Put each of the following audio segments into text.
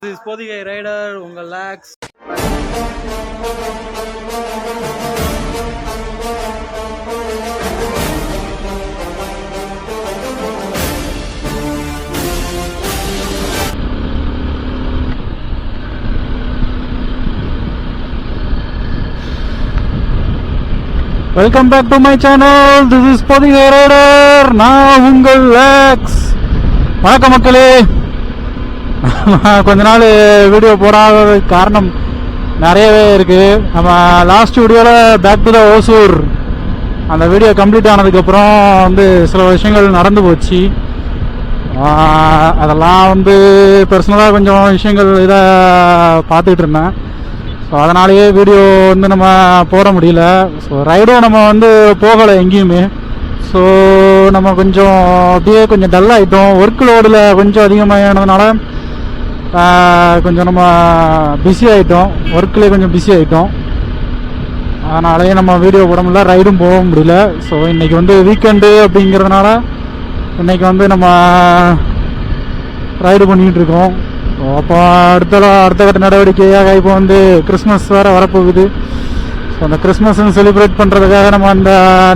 Pothigai rider உங்கள் Laks. Welcome back to my channel. This is Pothigai rider. நான் உங்கள் லாக்ஸ். வணக்கம் மக்களே. கொஞ்ச நாள் வீடியோ போடாத காரணம் நிறையவே இருக்குது. நம்ம லாஸ்ட் வீடியோவில் பேக் டு த ஓசூர் அந்த வீடியோ கம்ப்ளீட் ஆனதுக்கப்புறம் சில விஷயங்கள் நடந்து போச்சு. அதெல்லாம் பர்சனலாக கொஞ்சம் விஷயங்கள் இதை பார்த்துக்கிட்டு இருந்தேன். ஸோ அதனாலேயே வீடியோ நம்ம போட முடியல. ஸோ ரைடும் நம்ம போகலை எங்கேயுமே. ஸோ நம்ம கொஞ்சம் அப்படியே கொஞ்சம் டல் ஆகிட்டோம். ஒர்க் லோடில் கொஞ்சம் அதிகமாகினதுனால கொஞ்சம் நம்ம பிஸி ஆகிட்டோம். ஒர்க்கில் கொஞ்சம் பிஸி ஆகிட்டோம். அதனாலேயே நம்ம வீடியோ போட முடியல, ரைடும் போக முடியல. ஸோ இன்றைக்கி வீக்கெண்டு அப்படிங்கிறதுனால இன்றைக்கி நம்ம ரைடு பண்ணிக்கிட்டு இருக்கோம். ஸோ அப்போ அடுத்த கட்ட நடவடிக்கையாக இப்போ கிறிஸ்மஸ் வேறு வரப்போகுது. ஸோ அந்த கிறிஸ்மஸ்ன்னு செலிப்ரேட் பண்ணுறதுக்காக நம்ம அந்த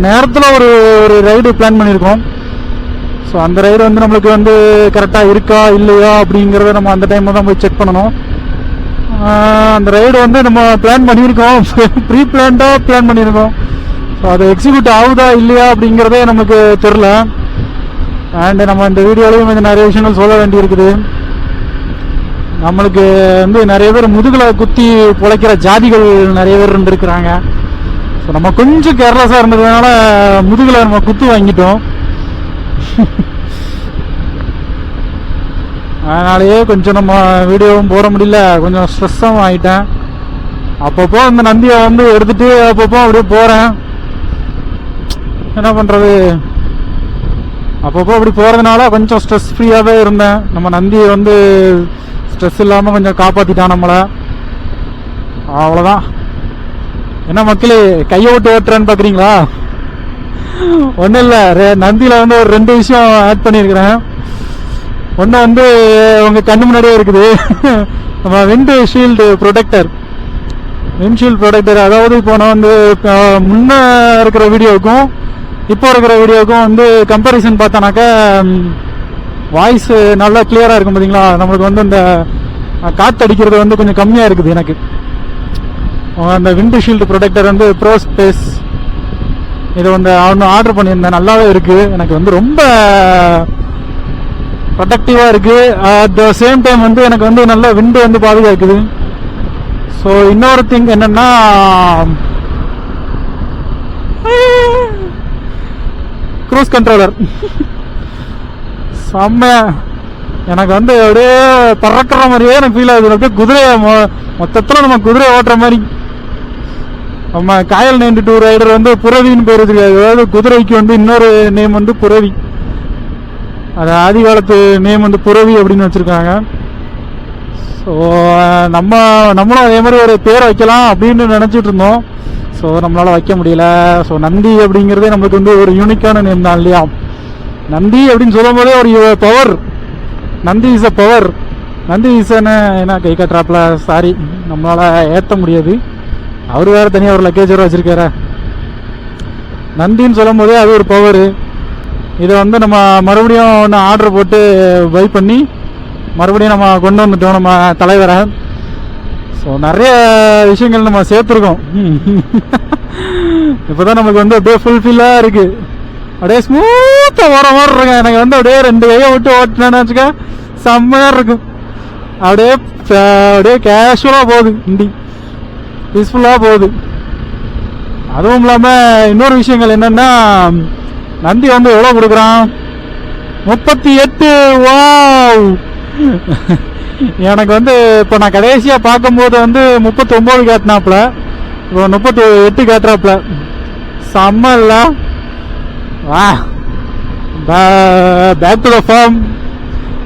நேரத்தில் ஒரு ரைடு பிளான் பண்ணியிருக்கோம். ஸோ அந்த ரைடு நம்மளுக்கு கரெக்டாக இருக்கா இல்லையா அப்படிங்கிறத நம்ம அந்த டைமில் தான் போய் செக் பண்ணணும். அந்த ரைடு நம்ம பிளான் பண்ணியிருக்கோம், ப்ரீ பிளான்டாக பிளான் பண்ணியிருக்கோம். ஸோ அது எக்ஸிக்யூட் ஆகுதா இல்லையா அப்படிங்கிறதே நமக்கு தெரில. அண்டு நம்ம இந்த வீடியோலையும் கொஞ்சம் நிறைய விஷயங்கள் சொல்ல வேண்டியிருக்குது. நம்மளுக்கு நிறைய பேர் முதுகில் குத்தி பிழைக்கிற ஜாதிகள் நிறைய பேர் இருந்துருக்குறாங்க. ஸோ நம்ம கொஞ்சம் கேர்லெஸ்ஸாக இருந்ததுனால முதுகில் நம்ம குத்து வாங்கிட்டோம். அதனாலேயே கொஞ்சம் நம்ம வீடியோவும் போட முடியல, கொஞ்சம் ஸ்ட்ரெஸ்ஸாகவும் ஆகிட்டேன். அப்பப்போ நந்தியை எடுத்துகிட்டு அப்பப்போ அப்படியே போகிறேன். என்ன பண்ணுறது, அப்பப்போ அப்படி போகிறதுனால கொஞ்சம் ஸ்ட்ரெஸ் ஃப்ரீயாகவே இருந்தேன். நம்ம நந்தியை ஸ்ட்ரெஸ் இல்லாமல் கொஞ்சம் காப்பாற்றிட்டான் நம்மளை. அவ்வளோதான். என்ன மக்களே, கையை விட்டு ஓட்டுறேன்னு பார்க்குறீங்களா? ஒன்றும் இல்லை, நந்தியில் ஒரு 2 விஷயம் ஆட் பண்ணியிருக்கிறேன். ஒன்று உங்கள் கண்ணு முன்னாடியே இருக்குது. நம்ம விண்ட்ஷீல்டு ப்ரொடெக்டர். அதாவது இப்போ நான் முன்னே இருக்கிற வீடியோவுக்கும் இப்போ இருக்கிற வீடியோவுக்கும் கம்பேரிசன் பார்த்தோன்னாக்கா வாய்ஸ் நல்லா கிளியராக இருக்கும் பார்த்தீங்களா. நம்மளுக்கு இந்த காற்று அடிக்கிறது கொஞ்சம் கம்மியாக இருக்குது எனக்கு. அந்த விண்ட்ஷீல்டு ப்ரொடெக்டர் ப்ரோ ஸ்பேஸ் இது ஆர்டர் பண்ணியிருந்தேன். நல்லாவே இருக்குது. எனக்கு ரொம்ப ப்ரொடக்டிவாக இருக்குது. அட் த சேம் டைம் எனக்கு நல்ல விண்டு பாதுகாக்குது. ஸோ இன்னொரு திங் என்னென்னா, க்ரூஸ் கண்ட்ரோலர் செம்மையா எனக்கு அப்படியே பறக்கிற மாதிரியே எனக்கு ஃபீல் ஆகுது. அப்படியே குதிரையை மொத்தத்தில் நம்ம குதிரையை ஓட்டுற மாதிரி. நம்ம காயல் 92 ரைடர் புரவின்னு பேர் தெரியாது. அதாவது குதிரைக்கு இன்னொரு நேம் புரவி. அது ஆதி காலத்து நேம் புரவி அப்படின்னு வச்சுருக்காங்க. ஸோ நம்மளும் அதே மாதிரி ஒரு பேரை வைக்கலாம் அப்படின்னு நினச்சிட்டு இருந்தோம். ஸோ நம்மளால் வைக்க முடியல. ஸோ நந்தி அப்படிங்கிறதே நம்மளுக்கு ஒரு யூனிக்கான நேம் தான் இல்லையா. நந்தி அப்படின்னு சொல்லும் போதே ஒரு power. Nandi is a power. Nandi ஈசன்னு என்ன கை கட்டுறாப்புல, சாரி நம்மளால் ஏற்ற முடியாது. அவர் வேறு தனியாக ஒரு லக்கேஜ் வேறு வச்சுருக்காரு. நந்தின்னு சொல்லும் போதே அது ஒரு பவர். இதை நம்ம மறுபடியும் ஆர்டர் போட்டு பை பண்ணி மறுபடியும் நம்ம கொண்டு வந்துட்டோம் நம்ம தலைவரை. ஸோ நிறைய விஷயங்கள் நம்ம சேர்த்துருக்கோம். இப்போ தான் நமக்கு அப்படியே ஃபுல்ஃபில்லாக இருக்குது. அப்படியே ஸ்மூத்தாக ஓர மாதிரி இருக்கும். எனக்கு அப்படியே 2 கையை விட்டு ஓட்டினேன்னு வச்சுக்க செம்மையாக இருக்கும். அப்படியே கேஷுவலாக போகுது, வண்டி பீஸ்ஃபுல்லாக போகுது. அதுவும் இல்லாமல் இன்னொரு விஷயங்கள் என்னென்னா, நந்தி எவ்வளோ கொடுக்குறான்? 38. வாவ். எனக்கு இப்போ நான் கடைசியாக பார்க்கும்போது 39 கேட்டினாப்புல, இப்போ 38 கேட்டுறாப்புல. செம்ம இல்லை? வா, பேக் டு த ஃபார்ம்.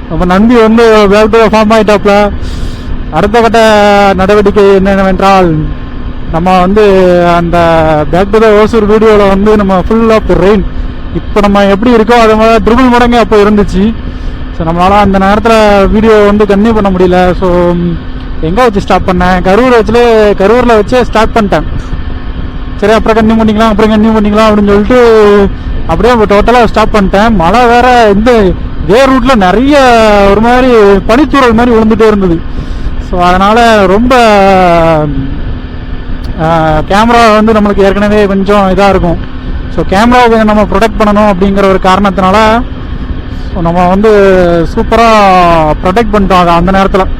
நம்ம Nandi back to the farm ஆகிட்டாப்புல. அடுத்த கட்ட நடவடிக்கை என்னவென்றால், நம்ம அந்த பேக் டு த ஓசூர் வீடியோவில் நம்ம ஃபுல் ஆஃப் ரெயின் இப்போ நம்ம எப்படி இருக்கோ அது மாதிரி ட்ரிபிள் மடங்கு அப்போ இருந்துச்சு. ஸோ நம்மளால் அந்த நேரத்தில் வீடியோ வந்து கன்டினியூ பண்ண முடியல. ஸோ எங்கே வச்சு ஸ்டார்ட் பண்ணேன், கரூரில் வச்சு ஸ்டார்ட் பண்ணிட்டேன். சரி அப்புறம் கன்டினியூ பண்ணிக்கலாம் அப்படின்னு சொல்லிட்டு அப்படியே டோட்டலாக ஸ்டாப் பண்ணிட்டேன். மழை வேற இதே ரூட்ல நிறைய ஒரு மாதிரி பனித்தூரல் மாதிரி விழுந்துட்டே இருந்தது. ஸோ அதனால ரொம்ப கேமரா வந்து நம்மளுக்கு ஏற்கனவே கொஞ்சம் இதாக இருக்கும். ஸோ கேமராவை கொஞ்சம் நம்ம ப்ரொடெக்ட் பண்ணணும் அப்படிங்கிற ஒரு காரணத்தினால நம்ம வந்து சூப்பராக ப்ரொடெக்ட் பண்ணிட்டோம் அதை அந்த நேரத்தில்.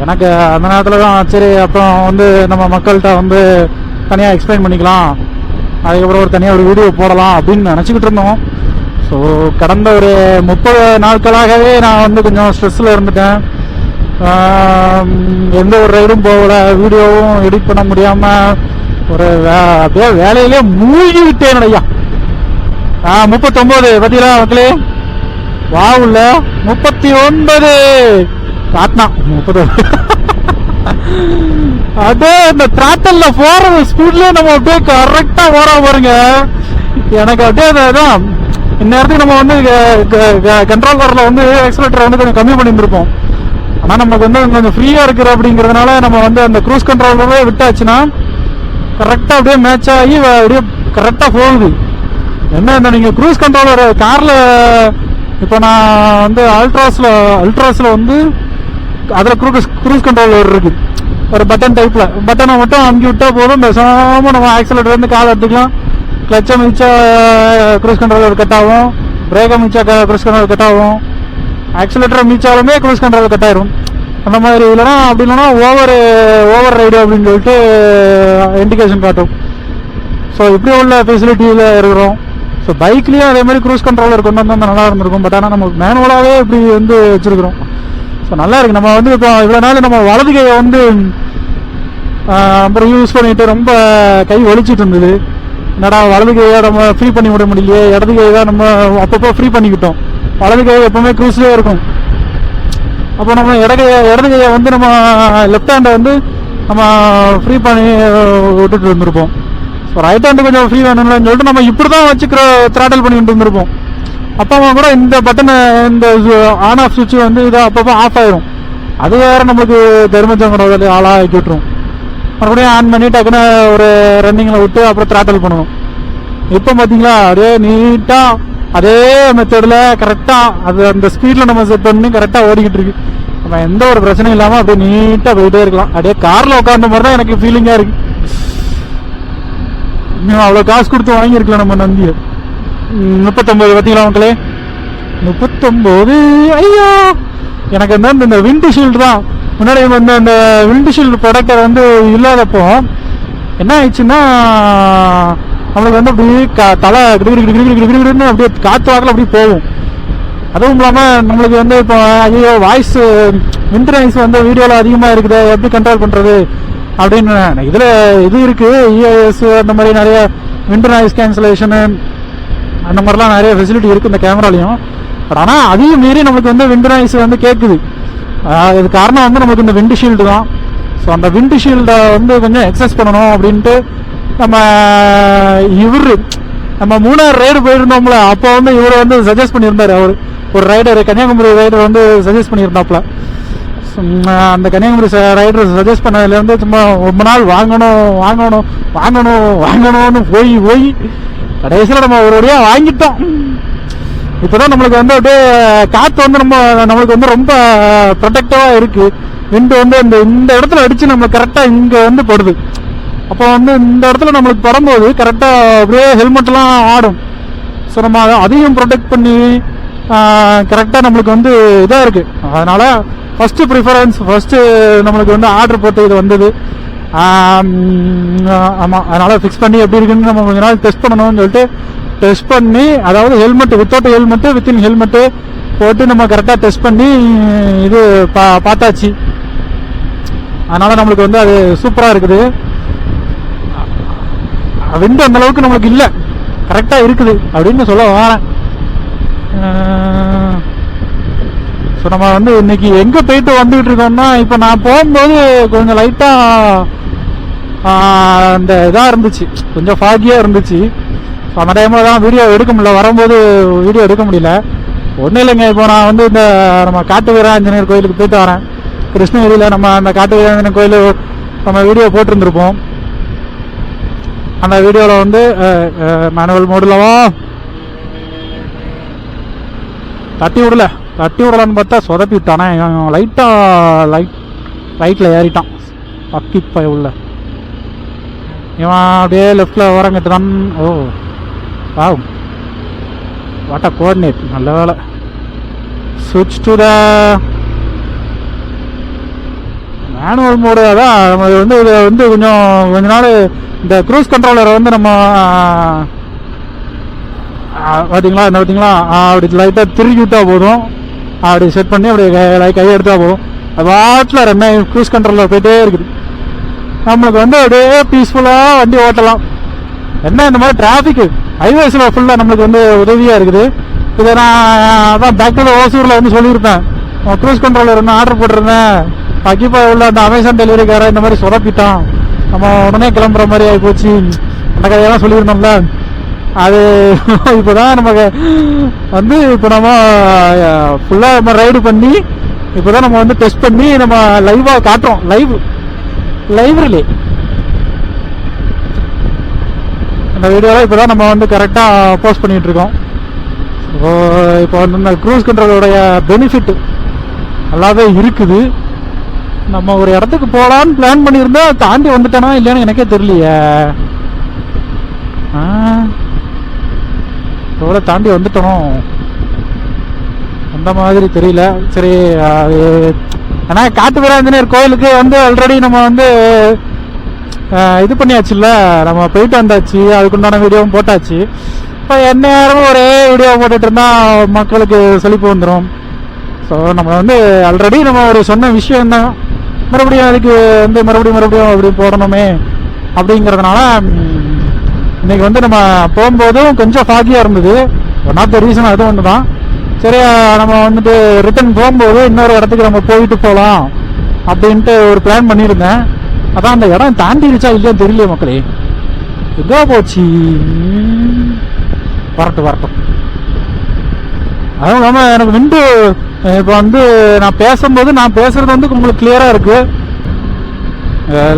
எனக்கு அந்த நேரத்தில் தான் சரி அப்புறம் வந்து நம்ம மக்கள்கிட்ட வந்து தனியாக எக்ஸ்பிளைன் பண்ணிக்கலாம், அதுக்கப்புறம் ஒரு தனியாக ஒரு வீடியோ போடலாம் அப்படின்னு நினச்சிக்கிட்டு இருந்தோம். ஸோ கடந்த ஒரு 30 நாட்களாகவே நான் வந்து கொஞ்சம் ஸ்ட்ரெஸ்ஸில் இருந்துட்டேன். எந்த ஒரு ரைடும் போகல, வீடியோவும் எடிட் பண்ண முடியாமல் ஒரு அப்படியே வேலையிலே மூழ்கி விட்டேன் ஐயா. 39 பார்த்தீங்களா மக்களே, வாவுல 39 காட்டினா 30 அப்படியே இந்த திராட்டல்ல போற ஸ்பீட்லயே நம்ம அப்படியே கரெக்டா போற பாருங்க. எனக்கு அப்படியே அதான் இந்நேரத்துக்கு நம்ம வந்து கண்ட்ரோல் கார்ல வந்து எக்ஸலேட்டரை வந்து கொஞ்சம் கம்மி பண்ணியிருந்திருப்போம். ஆனா நமக்கு வந்து கொஞ்சம் ஃப்ரீயா இருக்கிற அப்படிங்கறதுனால நம்ம வந்து அந்த க்ரூஸ் கண்ட்ரோலவே விட்டாச்சுன்னா கரெக்டா அப்படியே மேட்ச் ஆகி அப்படியே கரெக்டா போகுது. என்ன இந்த நீங்க க்ரூஸ் கண்ட்ரோலர் கார்ல இப்போ நான் வந்து அல்ட்ராஸ்ல வந்து அதுல க்ரூஸ் கண்ட்ரோலர் இருக்கு, ஒரு பட்டன் டைப்ல. பட்டனை மட்டும் அமுக்கி விட்டா போதும், பேசாம நம்ம ஆக்சிலேட்டர் இருந்து கால் எடுத்துக்கலாம். கிளச்சை மிச்சா க்ரூஸ் கண்ட்ரோலர் கட் ஆகும், பிரேக்கை மிச்சா க்ரூஸ் கண்ட்ரோலர் கட் ஆகும், ஆக்சிலேட்டரை மிச்சாலுமே க்ரூஸ் கண்ட்ரோலர் கட் ஆயிரும். அந்த மாதிரி இல்லைனா அப்படி இல்லைன்னா ஓவர் ரைடு அப்படின்னு சொல்லிட்டு இண்டிகேஷன் காட்டும். ஸோ இப்படி உள்ள ஃபெசிலிட்டியில் இருக்கிறோம். ஸோ பைக்லேயும் அதே மாதிரி க்ரூஸ் கண்ட்ரோலர் கொண்டு வந்தால் நல்லா இருந்திருக்கும். பட் ஆனால் நம்ம மேனுவலாகவே இப்படி வந்து வச்சுருக்கிறோம். ஸோ நல்லா இருக்கு. நம்ம வந்து இப்போ இவ்வளோ நாள் நம்ம வலது கையை வந்து அப்புறம் யூஸ் பண்ணிட்டு ரொம்ப கை வலிச்சிட்டு இருந்தது. என்னடா வலது கையை நம்ம ஃப்ரீ பண்ணி விட முடியலையே, இடது கை தான் நம்ம அப்பப்போ ஃப்ரீ பண்ணிக்கிட்டோம். வலது கை எப்பவுமே க்ரூஸ்லேயே இருக்கும். அப்போ நம்ம இடது கையை வந்து நம்ம லெஃப்ட் ஹேண்டை வந்து நம்ம ஃப்ரீ பண்ணி விட்டுட்டு இருந்திருப்போம். ஸோ ரைட் ஹேண்டு கொஞ்சம் ஃப்ரீ வேணும்னு சொல்லிட்டு நம்ம இப்படி தான் வச்சுக்கிற த்ராட்டல் பண்ணிட்டு இருந்திருப்போம். அப்போ கூட இந்த பட்டனை இந்த ஆன் ஆஃப் சுவிட்ச் வந்து இதை அப்பப்போ ஆஃப் ஆயிரும். அது வேற நம்மளுக்கு தர்மச்சங்கட ஆளாக்கி விட்டுரும். மறுபடியும் ஆன் பண்ணி டக்குன்னு ஒரு ரன்னிங்கில் விட்டு அப்புறம் த்ராட்டல் பண்ணணும். இப்போ பார்த்தீங்களா அப்படியே நீட்டாக அதே மெத்தடில் கரெக்டாக அது அந்த ஸ்பீடில் நம்ம செட் பண்ணி கரெக்டாக ஓடிக்கிட்டு இருக்கு. நம்ம எந்த ஒரு பிரச்சனையும் இல்லாமல் அப்படியே நீட்டாக போயிட்டே இருக்கலாம். அப்படியே காரில் உட்காந்த மாதிரி தான் எனக்கு ஃபீலிங்காக இருக்கு. இன்னும் அவ்வளோ காசு கொடுத்து வாங்கியிருக்கலாம் நம்ம நந்தியை. 39 பார்த்தீங்களா மக்களே, 39. ஐயா எனக்கு வந்து இந்த விண்டு ஷீல்டு தான் முன்னாடி வந்து அந்த விண்டு ஷீல்டு ப்ராடக்டர் வந்து இல்லாதப்போ என்ன ஆயிடுச்சுன்னா நம்மளுக்கு வந்து அப்படி தலை கிடுன்னு அப்படியே காற்று வாக்கில் அப்படி போகும். அதுவும் இல்லாமல் நம்மளுக்கு வந்து இப்போ ஐயோ வாய்ஸ் விண்ட் நாய்ஸ் வந்து வீடியோவில் அதிகமாக இருக்குது, எப்படி கண்ட்ரோல் பண்ணுறது அப்படின்னு இதில் இது இருக்குது. இஎஸ் அந்த மாதிரி நிறைய விண்ட் நாய்ஸ் கேன்சலேஷனு அந்த மாதிரிலாம் நிறைய ஃபெசிலிட்டி இருக்குது இந்த கேமராலையும். பட் ஆனால் அதையும் மீறி நம்மளுக்கு வந்து விண்ட் நாய்ஸ் வந்து கேட்குது. இது காரணம் வந்து நமக்கு இந்த விண்டு ஷீல்டு தான். ஸோ அந்த விண்டு ஷீல்டை வந்து கொஞ்சம் எக்ஸஸ் பண்ணணும் அப்படின்ட்டு நம்ம மூணார் ரைடு போயிருந்தோம்ல, அப்போ வந்து இவர் வந்து சஜஸ்ட் பண்ணியிருந்தார். அவர் ஒரு ரைடர் கன்னியாகுமரி ரைடர் வந்து சஜஸ்ட் பண்ணியிருந்தாப்புல. அந்த கன்னியாகுமரி ரைடர் சஜஸ்ட் பண்ணதுலேருந்து சும்மா ரொம்ப நாள் வாங்கணும்னு போய் கடைசியில் நம்ம ஒரு வழியாக வாங்கிட்டோம். இப்போதான் நம்மளுக்கு வந்து அப்படியே காற்று வந்து நம்மளுக்கு வந்து ரொம்ப ப்ரொடெக்டிவாக இருக்கு. விண்டு வந்து இந்த இடத்துல அடிச்சு நம்ம கரெக்டாக இங்கே வந்து படுது. அப்போ வந்து இந்த இடத்துல நம்மளுக்கு படும்போது கரெக்டாக அப்படியே ஹெல்மெட்லாம் ஆடும். ஸோ நம்ம அதையும் ப்ரொடெக்ட் பண்ணி கரெக்டாக நம்மளுக்கு வந்து இதாக இருக்குது. அதனால் ஃபஸ்ட்டு ப்ரிஃபரன்ஸ் நம்மளுக்கு வந்து ஆர்டர் போட்டு இது வந்தது. ஆமாம், அதனால் ஃபிக்ஸ் பண்ணி எப்படி இருக்குன்னு நம்ம கொஞ்ச நாள் டெஸ்ட் பண்ணணும்னு சொல்லிட்டு டெஸ்ட் பண்ணி, அதாவது helmet without helmet within helmet போட்டு நம்ம கரெக்டாக டெஸ்ட் பண்ணி இது பார்த்தாச்சு. அதனால் நம்மளுக்கு வந்து அது சூப்பராக இருக்குது. விண்டு அந்த அளவுக்கு நம்மளுக்கு இல்லை, கரெக்டாக இருக்குது அப்படின்னு சொல்ல வரேன். ஸோ நம்ம வந்து இன்னைக்கு எங்கே போயிட்டு வந்துகிட்டு இருக்கோம்னா, இப்போ நான் போகும்போது கொஞ்சம் லைட்டாக அந்த இதாக இருந்துச்சு, கொஞ்சம் ஃபாகியாக இருந்துச்சு. ஸோ அந்த டைமில் தான் வீடியோ எடுக்க முடியல, வரும்போது வீடியோ எடுக்க முடியல. ஒன்றும் இல்லைங்க. இப்போ நான் வந்து இந்த நம்ம காட்டு வீராஞ்சநேயர் கோயிலுக்கு போயிட்டு வரேன். கிருஷ்ணகிரியில் நம்ம அந்த காட்டு வீராஞ்சநேயர் கோயில் நம்ம வீடியோ போட்டிருந்துருப்போம். அந்த வீடியோவில் வந்து மேனுவல் மோடிலவா தட்டி விடலான்னு பார்த்தா சொதப்பி விட்டானே. லைட்டில் ஏறிட்டான் பக்கி பய உள்ள. இவன் அப்படியே லெஃப்டில் ஓரங்கிட்டு தான். ஓ வாவ், வாட் அ கோஆர்டினேட். நல்ல வேலை. ஸ்விட்ச் டு த மேனுவல் மோடு. அதான் நம்ம வந்து இது வந்து கொஞ்ச நாள் இந்த க்ரூஸ் கண்ட்ரோலரை வந்து நம்ம பார்த்தீங்களா என்ன பார்த்தீங்களா, அப்படி லைட்டாக திருக்கி விட்டா போதும். அப்படி செட் பண்ணி அப்படி கையை எடுத்தா போதும். அது வாட்டில் ரெண்டு க்ரூஸ் கண்ட்ரோலர் போயிட்டே இருக்குது. நம்மளுக்கு வந்து அப்படியே பீஸ்ஃபுல்லாக வண்டி ஓட்டலாம். என்ன இந்த மாதிரி டிராஃபிக் ஹைவேஸில் ஃபுல்லாக நம்மளுக்கு வந்து உதவியாக இருக்குது. இதை நான் அதான் பேக் டு ஓசூரில் வந்து சொல்லியிருப்பேன். க்ரூஸ் கண்ட்ரோலர் ஒன்று ஆர்டர் போட்டிருந்தேன். பக்கிப்பா உள்ள அந்த அமேசான் டெலிவரிக்கார இந்த மாதிரி சொதப்பிட்டான், நம்ம உடனே கிளம்புற மாதிரி ஆகி போச்சு. அந்த கதையெல்லாம் சொல்லியிருந்தோம்ல. அது இப்போதான் நமக்கு வந்து இப்போ நம்ம ஃபுல்லாக நம்ம ரைடு பண்ணி இப்போதான் நம்ம வந்து டெஸ்ட் பண்ணி நம்ம லைவாக காட்டுறோம். லைவ்ரிலே இந்த வீடியோவில் இப்போ தான் நம்ம வந்து கரெக்டாக போஸ்ட் பண்ணிகிட்டு இருக்கோம். ஸோ இப்போ வந்து இந்த க்ரூஸ் கண்ட்ரோலோடைய பெனிஃபிட் நல்லாவே இருக்குது. நம்ம ஒரு இடத்துக்கு போகலான்னு பிளான் பண்ணியிருந்தா தாண்டி வந்துட்டேனா இல்லையான்னு எனக்கே தெரியலையே. எவ்வளோ தாண்டி வந்துட்டோம் அந்த மாதிரி தெரியல. சரி, அது ஆனால் காட்டு வீராஞ்சநேயர் கோயிலுக்கு வந்து ஆல்ரெடி நம்ம வந்து இது பண்ணியாச்சுல்ல, நம்ம போயிட்டு வந்தாச்சு. அதுக்குண்டான வீடியோவும் போட்டாச்சு. இப்போ எந்நேரமும் ஒரே வீடியோ போட்டுட்டு இருந்தால் மக்களுக்கு செழிப்பு வந்துடும். ஸோ நம்ம வந்து ஆல்ரெடி நம்ம ஒரு சொன்ன விஷயம் தான், மறுபடியும் அதுக்கு வந்து மறுபடியும் அப்படி போடணுமே அப்படிங்கிறதுனால இன்னைக்கு வந்து நம்ம போகும்போதும் கொஞ்சம் ஃபாகியாக இருந்தது. ஒன் ஆஃப் த ரீசன் அது ஒன்று தான். சரி, நம்ம வந்துட்டு ரிட்டர்ன் போகும்போது இன்னொரு இடத்துக்கு நம்ம போயிட்டு போகலாம் அப்படின்ட்டு ஒரு பிளான் பண்ணியிருந்தேன். அதான் அந்த இடம் தாண்டிடுச்சா இல்லையா தெரியல மக்களே. எதோ போச்சு. வரட்டும். அதுவும் இல்லாமல் எனக்கு விண்டு இப்போ வந்து நான் பேசுறது வந்து உங்களுக்கு கிளியராக இருக்கு.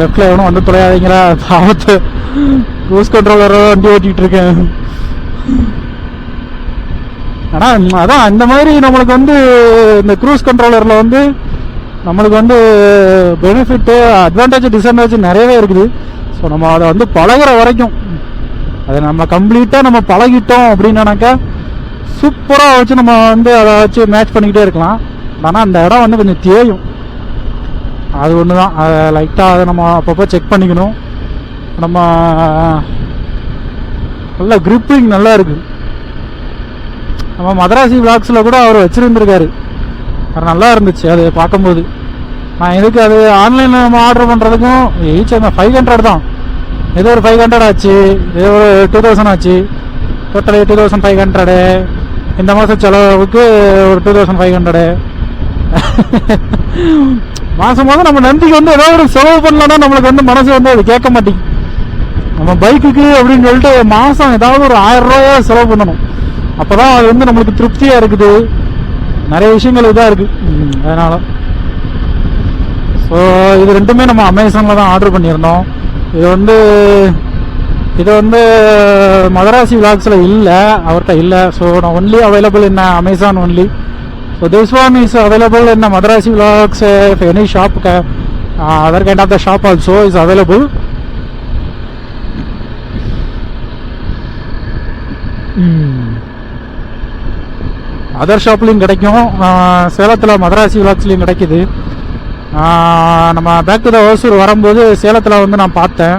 லெஃப்டில் எவனும் வந்து தொலையாதீங்களா, ஆபத்து. க்ரூஸ் கண்ட்ரோலரோ வண்டி ஓட்டிகிட்டு இருக்கேன். ஆனால் அதான் இந்த மாதிரி நம்மளுக்கு வந்து இந்த க்ரூஸ் கண்ட்ரோலரில் வந்து நம்மளுக்கு வந்து பெனிஃபிட்டு அட்வான்டேஜ் டிஸ்அட்வான்டேஜ் நிறையவே இருக்குது. ஸோ நம்ம அதை வந்து பழகிற வரைக்கும் அதை நம்ம கம்ப்ளீட்டாக நம்ம பழகிட்டோம் அப்படின்னாக்கா சூப்பராக வச்சு நம்ம வந்து அதை வச்சு மேட்ச் பண்ணிக்கிட்டே இருக்கலாம். ஆனால் அந்த இடம் வந்து கொஞ்சம் தேயும். அது ஒன்று தான். அதை லைட்டாக அதை நம்ம அப்பப்போ செக் பண்ணிக்கணும். நம்ம நல்லா கிரிப்பிங் நல்லா இருக்குது. நம்ம மதராசி விளாக்ஸில் கூட அவர் வச்சுருந்துருக்காரு. அது நல்லா இருந்துச்சு அது பார்க்கும்போது. நான் எதுக்கு அது ஆன்லைனில் நம்ம ஆர்டர் பண்ணுறதுக்கும் ஈச் அந்த 500 தான். ஏதோ ஒரு 500 ஆச்சு, ஏதோ ஒரு 2000 ஆச்சு. டோட்டலி 2500. இந்த மாதம் செலவுக்கு ஒரு 2500. மாதம் நம்ம நந்திக்கு வந்து ஏதோ ஒரு செலவு பண்ணலன்னா நம்மளுக்கு வந்து மனசு வந்து அது கேட்க மாட்டேங்குது. நம்ம பைக்குக்கு அப்படின்னு சொல்லிட்டு மாதம் ஏதாவது ஒரு 1000 ரூபாயா செலவு பண்ணணும். அப்போ தான் அது வந்து நம்மளுக்கு திருப்தியாக இருக்குது. நிறைய விஷயங்கள் இதாக இருக்குது அதனால். ஸோ இது ரெண்டுமே நம்ம அமேசானில் தான் ஆர்டர் பண்ணியிருந்தோம். இது வந்து மதராசி விளாக்ஸில் இல்லை, அவர்கிட்ட இல்லை. ஸோ நான் only available in amazon only. So this one is available in Madrasi vlogs. If any shop other kind of the shop also is available. Other ஷாப்லேயும் கிடைக்கும். சேலத்தில் மதராசி விளாக்ஸ்லேயும் கிடைக்குது. நம்ம பேக் டு த ஓசூர் வரும்போது சேலத்தில் வந்து நான் பார்த்தேன்,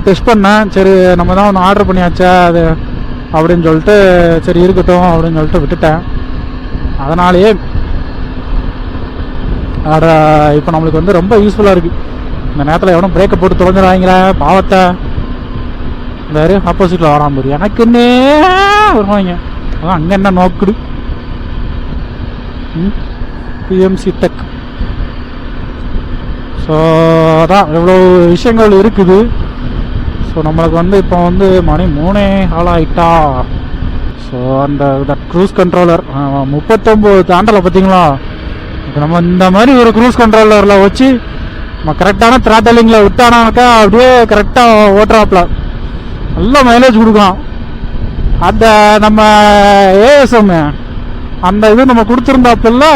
டெஸ்ட் பண்ணேன். சரி நம்ம தான் ஒன்று ஆர்டர் பண்ணியாச்சா அது அப்படின்னு சொல்லிட்டு சரி இருக்கட்டும் அப்படின்னு சொல்லிட்டு விட்டுட்டேன். அதனாலேயே இப்போ நம்மளுக்கு வந்து ரொம்ப யூஸ்ஃபுல்லாக இருக்குது. இந்த நேரத்தில் எவனும் பிரேக்கை போட்டு தொலைஞ்சிடாங்களே பாவத்தை. வேறு ஆப்போசிட்டில் வராமல் போது எனக்குன்னே வருவாங்க. அதான் அங்கே என்ன நோக்குடு பிஎம்சி டெக். ஸோ அதான் எவ்வளோ விஷயங்கள் இருக்குது. ஸோ நம்மளுக்கு வந்து இப்போ வந்து மணி 3 ஆகிட்டா. ஸோ அந்த க்ரூஸ் கண்ட்ரோலர் 39 தாண்டலை பார்த்தீங்களா. நம்ம இந்த மாதிரி ஒரு க்ரூஸ் கண்ட்ரோலரில் வச்சு நம்ம கரெக்டான த்ராட்டலிங்கில் விட்டானாக்கா அப்படியே கரெக்டாக ஓட்டுறாப்புல நல்ல மைலேஜ் கொடுக்கலாம். அந்த நம்ம ஏஎஸ்எம் அந்த இது நம்ம கொடுத்துருந்தாப்பில்ல,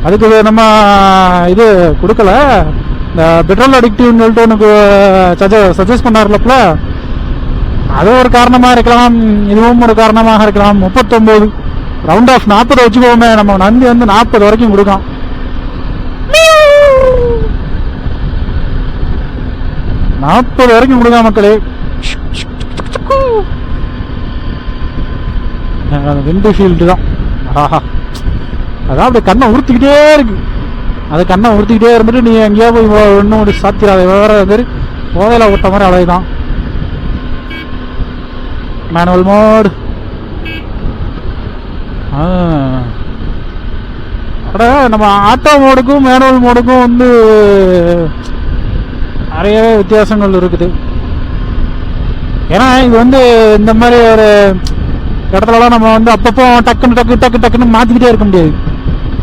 அதுக்கு நம்ம இது கொடுக்கல. இந்த பெட்ரோல் அடிக்டிவ்னு சொல்லிட்டு உனக்கு சஜஸ்ட் பண்ணார்லப்பல, அது ஒரு காரணமாக இருக்கலாம், இதுவும் ஒரு காரணமாக இருக்கலாம். 39 ரவுண்ட் ஆஃப் 40 வச்சுக்கோமே, நம்ம நந்தி வந்து 40 வரைக்கும் கொடுக்கலாம். 40 வரைக்கும் கொடுக்கலாம் மக்களே. விண்டு ஃபீல்டு தான். ஆஹா, அதான் அப்படி கண்ணை உறுத்திக்கிட்டே இருக்கு. அது கண்ணை உறுத்திக்கிட்டே இருந்துட்டு நீ எங்கேயோ போய் ஒன்றும் சாத்திராத வேற மாதிரி போதையில விட்ட மாதிரி அழகுதான். Manual mode. அட நம்ம ஆட்டோ மோடுக்கும் மேனுவல் மோடுக்கும் வந்து நிறையவே வித்தியாசங்கள் இருக்குது. ஏன்னா இது வந்து இந்த மாதிரி ஒரு இடத்துலலாம் நம்ம வந்து அப்பப்போ டக்குன்னு மாற்றிக்கிட்டே இருக்க முடியாது.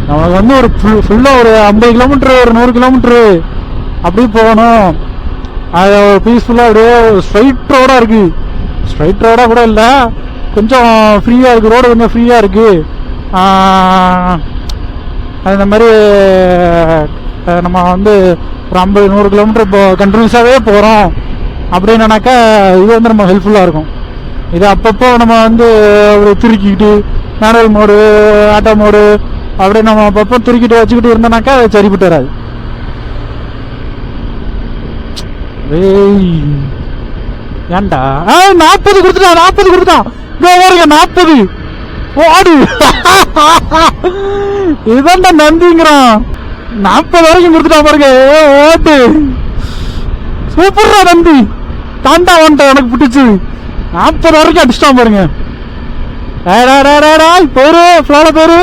நமக்கு வந்து ஒரு ஃபுல்லாக ஒரு 50 கிலோமீட்டரு ஒரு 100 கிலோமீட்டரு அப்படி போகணும். அது பீஸ்ஃபுல்லாக அப்படியே ஸ்ட்ரைட் ரோடாக இருக்குது. ஸ்ட்ரைட் ரோடாக கூட இல்லை, கொஞ்சம் ஃப்ரீயாக இருக்குது, ரோடு கொஞ்சம் ஃப்ரீயாக இருக்குது. அந்த மாதிரி நம்ம வந்து ஒரு 50-100 கிலோமீட்டர் இப்போ கண்டினியூஸாகவே போகிறோம் அப்படின்னாக்கா இது வந்து நம்ம ஹெல்ப்ஃபுல்லாக இருக்கும். இது அப்பப்போ நம்ம வந்து ஒரு திருக்கிக்கிட்டு மேனுவல் மோடு ஆட்டோ மோடு அப்படி நம்ம அப்பப்போ திருக்கிட்டு வச்சுக்கிட்டு இருந்தோம்னாக்கா அது சரிப்பட்டு வராது. ஏன்டா 40 கொடுத்துட்டான், 40 கொடுத்துட்டான். 40 ஓடு. இதான்டா நந்திங்கிறான். 40 வரைக்கும் கொடுத்துட்டான் பாருங்க. ஓட்டு சூப்பர்ரா நந்தி. தாண்டா வந்துட்ட எனக்கு பிடிச்சது. 40 வரைக்கும் அடிச்சிட்டான் பாருங்க. போரு ஃப்ளோல போரு.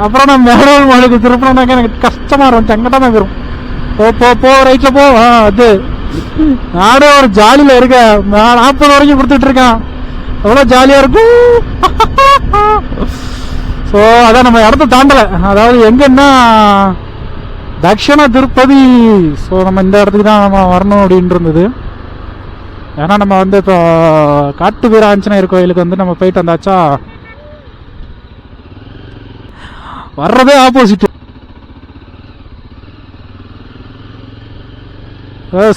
அப்புறம் நான் மேனுவல் மோடுக்கு திருப்பினாக்கா எனக்கு கஷ்டமா இருக்கும், சங்கடமா போயிடும். போ ரைட்ல போ. அது நானே ஒரு ஜாலியில இருக்கேன். 40 வரைக்கும் கொடுத்துட்டு இருக்கேன். எவ்வளோ ஜாலியா இருக்கும். ஸோ அதான் நம்ம இடத்த தாண்டலை. அதாவது எங்கன்னா தக்ஷண திருப்பதி. ஸோ நம்ம இந்த இடத்துக்கு தான் நம்ம வரணும் அப்படின்னு இருந்தது. ஏன்னா நம்ம வந்து இப்போ காட்டு வீர ஆஞ்சநேயர் கோயிலுக்கு வந்து நம்ம போயிட்டு வந்தாச்சா, வர்றதே ஆப்போசிட்.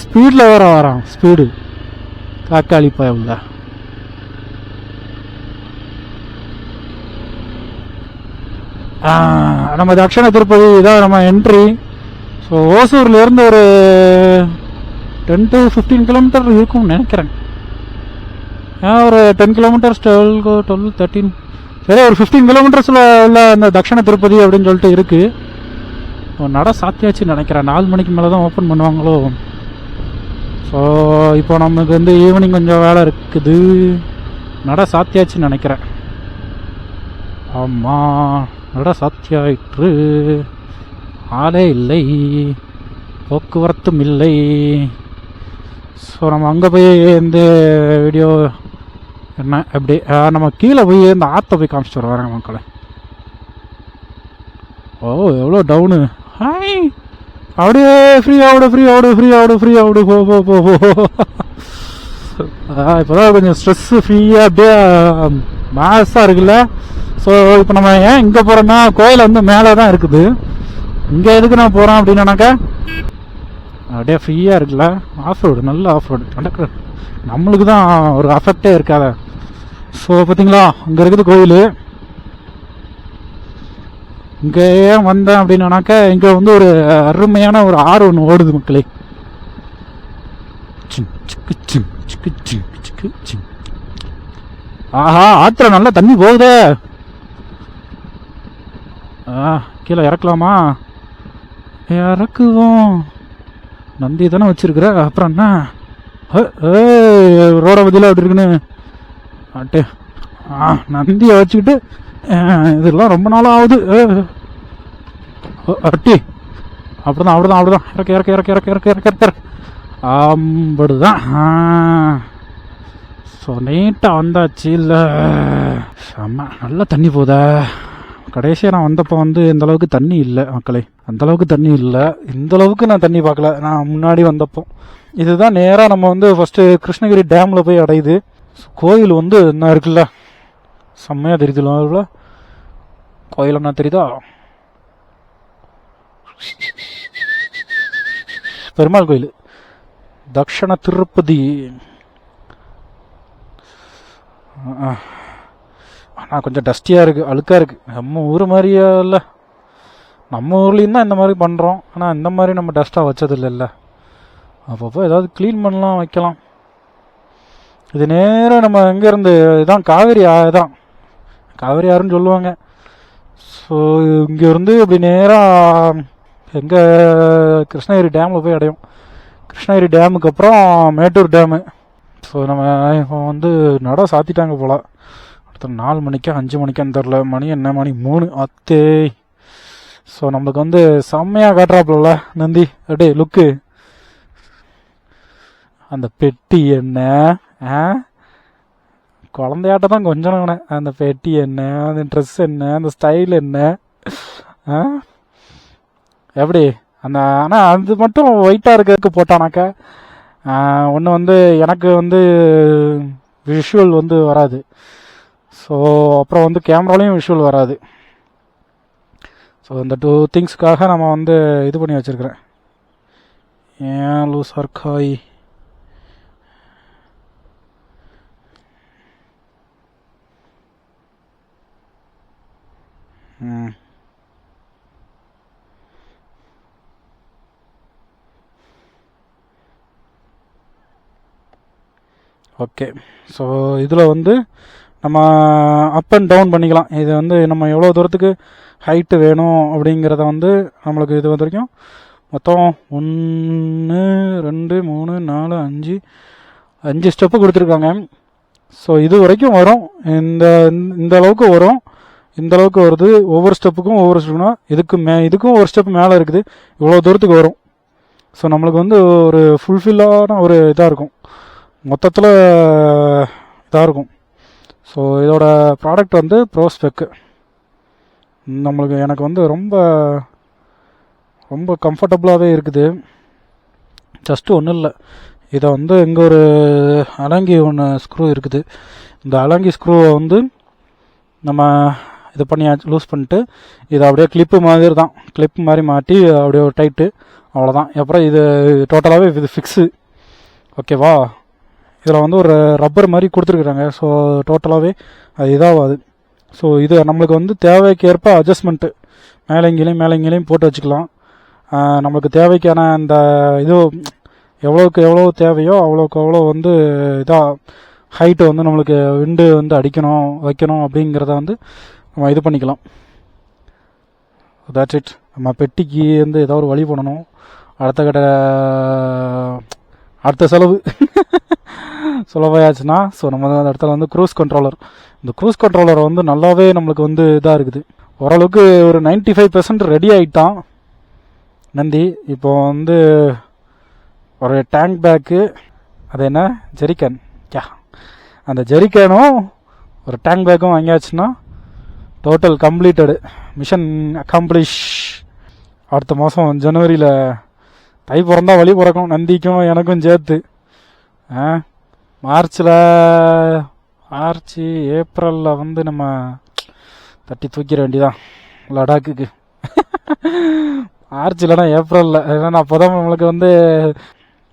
ஸ்பீடில் வேற வரான். ஸ்பீடு காக்காளி பயவுல. நம்ம தக்ஷண திருப்பதி இதான் நம்ம என்ட்ரி. ஸோ ஓசூர்லேருந்து ஒரு 10 to 15 கிலோமீட்டர் இருக்கும்னு நினைக்கிறேன். ஒரு 10 கிலோமீட்டர்ஸ் 12 13 சரி ஒரு 15 கிலோமீட்டர்ஸில் உள்ள அந்த தக்ஷண திருப்பதி அப்படின்னு சொல்லிட்டு இருக்குது. நட சாத்தியாச்சுன்னு நினைக்கிறேன். 4 மணிக்கு மேலே தான் ஓப்பன் பண்ணுவாங்களோ. ஸோ இப்போ நமக்கு வந்து ஈவினிங் கொஞ்சம் வேலை இருக்குது. நட சாத்தியாச்சுன்னு நினைக்கிறேன். ஆமாம், நட சாத்தியாயிற்று. ஆளே இல்லை, போக்குவரத்தும் இல்லை. ஸோ நம்ம அங்கே போய் இந்த வீடியோ என்ன எப்படி நம்ம கீழே போய் இந்த ஆற்றை போய் காமிச்சிட்டு வர மக்களை. ஓ எவ்வளோ டவுனு. ஹாய், அப்படியே ஃப்ரீ ஆகுடு. போ. இப்போதான் கொஞ்சம் ஸ்ட்ரெஸ்ஸு ஃப்ரீயாக அப்படியே மாஸாக இருக்குல்ல. ஸோ இப்போ நம்ம ஏன் இங்கே போகிறோன்னா, கோயில் வந்து மேலே தான் இருக்குது. இங்கே எதுக்கு நான் போகிறோம் அப்படின்னாக்கா அப்படியே ஃப்ரீயாக இருக்குல்ல. ஆஃப் ரோடு, நல்ல ஆஃப் ரோடு நடக்கிற நம்மளுக்கு தான் ஒரு அஃபெக்டே இருக்காத. ஸோ பார்த்தீங்களா இங்கே இருக்குது கோயில். இங்கே ஏன் வந்தேன் அப்படின்னாக்கா இங்கே வந்து ஒரு அருமையான ஒரு ஆறு ஒன்று ஓடுது மக்களே. ஆஹா, ஆற்றுல நல்லா தண்ணி போகுதே. கீழே இறக்கலாமா? இறக்குவோம். நந்தி தானே வச்சிருக்கிற, அப்புறம் என்ன ரோட பதிலாக அப்படி இருக்குன்னு ஆட்டு. நந்தியை வச்சுக்கிட்டு இதெல்லாம் ரொம்ப நாளாக ஆகுது. அட்டி அப்படிதான் இறக்க அப்படிதான். ஸோ நீட்டாக வந்தாச்சு. இல்லை செம்ம நல்லா தண்ணி போதா. கடைசியாக நான் வந்தப்போ வந்து இந்தளவுக்கு தண்ணி இல்லை மக்களே, அந்தளவுக்கு தண்ணி இல்லை. இந்தளவுக்கு நான் தண்ணி பார்க்கல நான் முன்னாடி வந்தப்போ. இதுதான் நேராக நம்ம வந்து ஃபஸ்ட்டு கிருஷ்ணகிரி டேமில் போய் அடையுது. கோயில் வந்து என்ன இருக்குல்ல, செம்மையாக தெரியுதுல்ல கோயில். என்ன தெரியுதா, பெருமாள் கோயில், தக்ஷண திருப்பதி. ஆனால் கொஞ்சம் டஸ்டியாக இருக்குது, அழுக்காக இருக்குது. நம்ம ஊர் மாதிரியா இல்லை, நம்ம ஊர்லேயும் தான் இந்த மாதிரி பண்ணுறோம். ஆனால் இந்த மாதிரி நம்ம டஸ்ட்டாக வச்சது இல்லைல்ல. அப்பப்போ ஏதாவது க்ளீன் பண்ணலாம், வைக்கலாம். இது நேராக நம்ம எங்கேருந்து இதான் காவேரி தான், காவேரி ஆறுன்னு சொல்லுவாங்க. ஸோ இங்கேருந்து அப்படி நேராக எங்கே கிருஷ்ணகிரி டேமில் போய் அடையும். கிருஷ்ணகிரி டேமுக்கு அப்புறம் மேட்டூர் டேமு. ஸோ நம்ம இப்போ வந்து நட சாத்திட்டாங்க போல். அடுத்த 4 மணிக்கா 5 மணிக்கான்னு தெரில. மணி என்ன, மணி 3 அத்தே. ஸோ நம்மளுக்கு வந்து செம்மையாக காட்டுறாப்புல நந்தி. அப்படியே லுக்கு, அந்த பெட்டி என்ன குழந்தையாட்ட தான் கொஞ்சம். அந்த பெட்டி என்ன, அந்த ட்ரெஸ் என்ன, அந்த ஸ்டைல் என்ன, எப்படி அந்த. ஆனால் அது மட்டும் ஒயிட்டாக இருக்கிறதுக்கு போட்டானாக்கா ஒன்று வந்து எனக்கு வந்து விஷுவல் வந்து வராது. ஸோ அப்புறம் வந்து கேமராலையும் விஷுவல் வராது. ஸோ இந்த 2 திங்ஸ்க்காக நம்ம வந்து இது பண்ணி வச்சுருக்கிறேன். ஏன் லூஸ் ஆர்காய். ஓகே. ஸோ இதில் வந்து நம்ம அப் அண்ட் டவுன் பண்ணிக்கலாம். இது வந்து நம்ம எவ்வளோ தூரத்துக்கு ஹைட்டு வேணும் அப்படிங்கிறத வந்து நம்மளுக்கு இது வரைக்கும் மொத்தம் 1 2 3 4 5 ஸ்டெப்பு கொடுத்துருக்காங்க. ஸோ இது வரைக்கும் வரும். இந்த அளவுக்கு வரும், இந்த அளவுக்கு வருது. ஒவ்வொரு ஸ்டெப்புக்கும் ஒவ்வொரு ஸ்டெப்னா இதுக்கும் ஒரு ஸ்டெப் மேலே இருக்குது. இவ்வளோ தூரத்துக்கு வரும். ஸோ நம்மளுக்கு வந்து ஒரு ஃபுல்ஃபில்லான ஒரு இதாக இருக்கும், மொத்தத்தில் இதாக இருக்கும். ஸோ இதோட ப்ராடக்ட் வந்து ப்ரோஸ்பெக்கு. எனக்கு வந்து ரொம்ப ரொம்ப கம்ஃபர்டபுளாகவே இருக்குது. ஜஸ்ட்டு ஒன்றும் இல்லை, இதை வந்து இங்கே ஒரு அலங்கி ஒன்று ஸ்க்ரூ இருக்குது. இந்த அலங்கி ஸ்க்ரூவை வந்து நம்ம இது பண்ணி லூஸ் பண்ணிட்டு இதை அப்படியே கிளிப்பு மாதிரி தான், கிளிப் மாதிரி மாட்டி அப்படியே ஒரு டைட்டு, அவ்வளோதான். அப்புறம் இது டோட்டலாகவே இது ஃபிக்ஸு. ஓகேவா. இதில் வந்து ஒரு ரப்பர் மாதிரி கொடுத்துருக்குறாங்க. ஸோ டோட்டலாகவே அது இதாகாது. ஸோ இது நம்மளுக்கு வந்து தேவைக்கேற்ப அட்ஜஸ்ட்மெண்ட்டு மேலேங்களையும் போட்டு வச்சுக்கலாம். நம்மளுக்கு தேவைக்கான அந்த இது எவ்வளோக்கு எவ்வளோ தேவையோ அவ்வளோக்கு அவ்வளோ வந்து இதாக ஹைட்டு வந்து நம்மளுக்கு விண்டு வந்து அடிக்கணும் வைக்கணும் அப்படிங்கிறத வந்து நம்ம இது பண்ணிக்கலாம். That's it. நம்ம பெட்டிக்கு வந்து ஏதாவது ஒரு வழி பண்ணணும். அடுத்த செலவு சுலபமாயாச்சுன்னா ஸோ நம்ம அந்த இடத்துல வந்து க்ரூஸ் கண்ட்ரோலர். இந்த க்ரூஸ் கண்ட்ரோலர் வந்து நல்லாவே நம்மளுக்கு வந்து இதாக இருக்குது. ஓரளவுக்கு ஒரு 95% ரெடி ஆகிட்டான் நந்தி. இப்போ வந்து ஒரு டேங்க் பேக்கு, அது என்ன ஜெரிக்கேன், அந்த ஜெரிக்கேனும் ஒரு டேங்க் பேக்கும் வாங்கியாச்சுன்னா டோட்டல் கம்ப்ளீட்டடு, மிஷன் அக்காம்ப்ளிஷ். அடுத்த மாதம் ஜனவரியில் தை பிறந்தா வழி பிறக்கும் நந்திக்கும் எனக்கும் சேர்த்து. மார்ச் ஏப்ரலில் வந்து நம்ம தட்டி தூக்கிட வேண்டியதான் லடாக்குக்கு. மார்ச் இல்லைனா ஏப்ரலில். ஏன்னா அப்போ தான் நம்மளுக்கு வந்து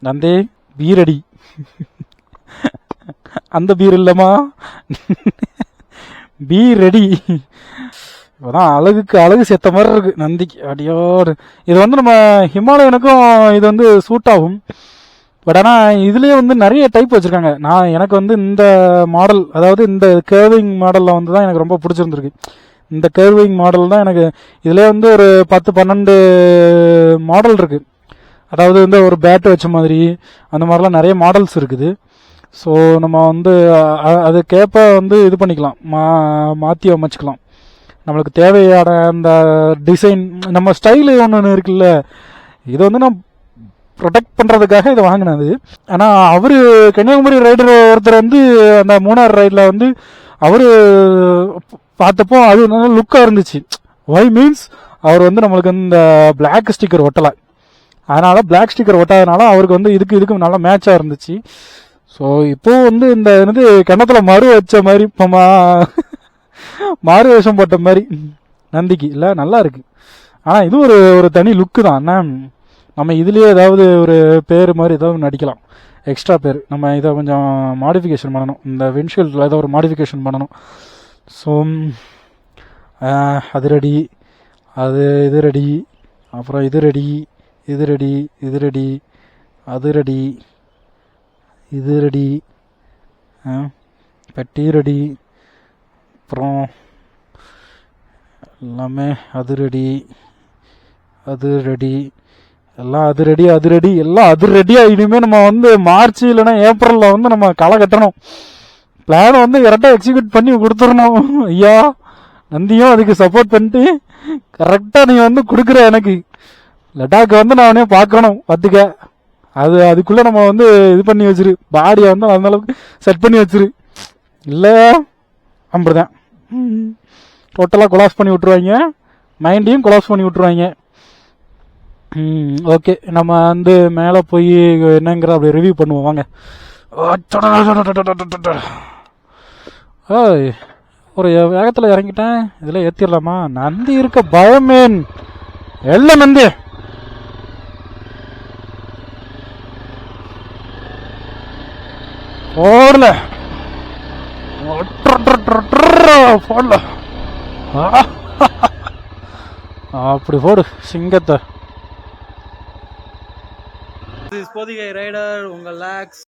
நந்தி பீரடி. அந்த பீர் இல்லைம்மா, பீரடி. இப்போதான் அழகு சேர்த்த மாதிரி இருக்கு நந்திக்கு. அடியோடு இது வந்து நம்ம ஹிமாலயனுக்கும் இது வந்து சூட் ஆகும். பட் ஆனால் இதுலேயே வந்து நிறைய டைப் வச்சுருக்காங்க. எனக்கு வந்து இந்த மாடல், அதாவது இந்த கேர்விங் மாடலில் வந்து தான் எனக்கு ரொம்ப பிடிச்சிருந்துருக்கு. இந்த கேர்விங் மாடல் தான் எனக்கு. இதிலே வந்து ஒரு 10-12 மாடல் இருக்குது. அதாவது வந்து ஒரு பேட்டு வச்ச மாதிரி அந்த மாதிரிலாம் நிறைய மாடல்ஸ் இருக்குது. ஸோ நம்ம வந்து அதுக்கேற்ப வந்து இது பண்ணிக்கலாம், மாற்றி அமைச்சிக்கலாம். நம்மளுக்கு தேவையான அந்த டிசைன், நம்ம ஸ்டைலு ஒன்று இருக்குல்ல. இது வந்து நான் ப்ரொடெக்ட் பண்ணுறதுக்காக இதை வாங்கினது. ஆனால் அவர் கன்னியாகுமரி ரைடர் ஒருத்தர் வந்து அந்த மூணார் ரைடில் வந்து அவர் பார்த்தப்போ அது நல்ல லுக்காக இருந்துச்சு. ஒய் மீன்ஸ் அவர் வந்து நம்மளுக்கு இந்த பிளாக் ஸ்டிக்கர் ஒட்டலை, அதனால் பிளாக் ஸ்டிக்கர் ஒட்டாதனால அவருக்கு வந்து இதுக்கு நல்லா மேட்சாக இருந்துச்சு. ஸோ இப்போது வந்து இந்த வந்து கிணத்துல மறு வச்ச மாதிரி இப்போ மாறு வேஷம் போட்ட மாதிரி நந்திக்கு இல்லை, நல்லா இருக்கு. ஆனால் இது ஒரு தனி லுக்கு தான். என்ன நம்ம இதுலேயே ஏதாவது ஒரு பேர் மாதிரி ஏதாவது நடிக்கலாம், எக்ஸ்ட்ரா பேர். நம்ம இதை கொஞ்சம் மாடிஃபிகேஷன் பண்ணணும், இந்த விண்ட்ஷீல்டில் ஏதோ ஒரு மாடிஃபிகேஷன் பண்ணணும். ஸோ அது ரெடி, இது ரெடி, அப்புறம் இது ரெடி, இது ரெடி, இது ரெடி, அது ரெடி, இது ரெடி, பெட்டி ரெடி, அப்புறம் எல்லாமே அது ரெடி, அது ரெடி, எல்லாம் அது ரெடி, அது ரெடி, எல்லாம் அது ரெடியாக இனிமேல் நம்ம வந்து மார்ச் இல்லைன்னா ஏப்ரலில் வந்து நம்ம களை கட்டணும். பிளானை வந்து கரெக்டாக எக்ஸிக்யூட் பண்ணி கொடுத்துடணும். ஐயா நந்தியும் அதுக்கு சப்போர்ட் பண்ணிட்டு கரெக்டாக நீ வந்து கொடுக்குற. எனக்கு லடாக் வந்து நானே பார்க்கணும் பார்த்துக்க. அதுக்குள்ளே நம்ம வந்து இது பண்ணி வச்சிரு, பாடியை வந்து அந்த அளவுக்கு செட் பண்ணி வச்சிரு. இல்லை அப்படிதான் டோட்டலாக கொலாப்ஸ் பண்ணி விட்ருவாங்க, மைண்டையும் கொலாப்ஸ் பண்ணி விட்ருவாங்க. ஓகே, நம்ம வந்து மேலே போய் என்னங்கிற அப்படி ரிவ்யூ பண்ணுவோம் வாங்க. ஒரு வேகத்தில் இறங்கிட்டேன், இதில் ஏற்றிடலாமா? நந்தி இருக்க பயமேன், எல்லாம் நந்தி. போடல போடல அப்படி போடு சிங்கத்தை. பொதிகை ரைடர் உங்கள் லாக்ஸ்.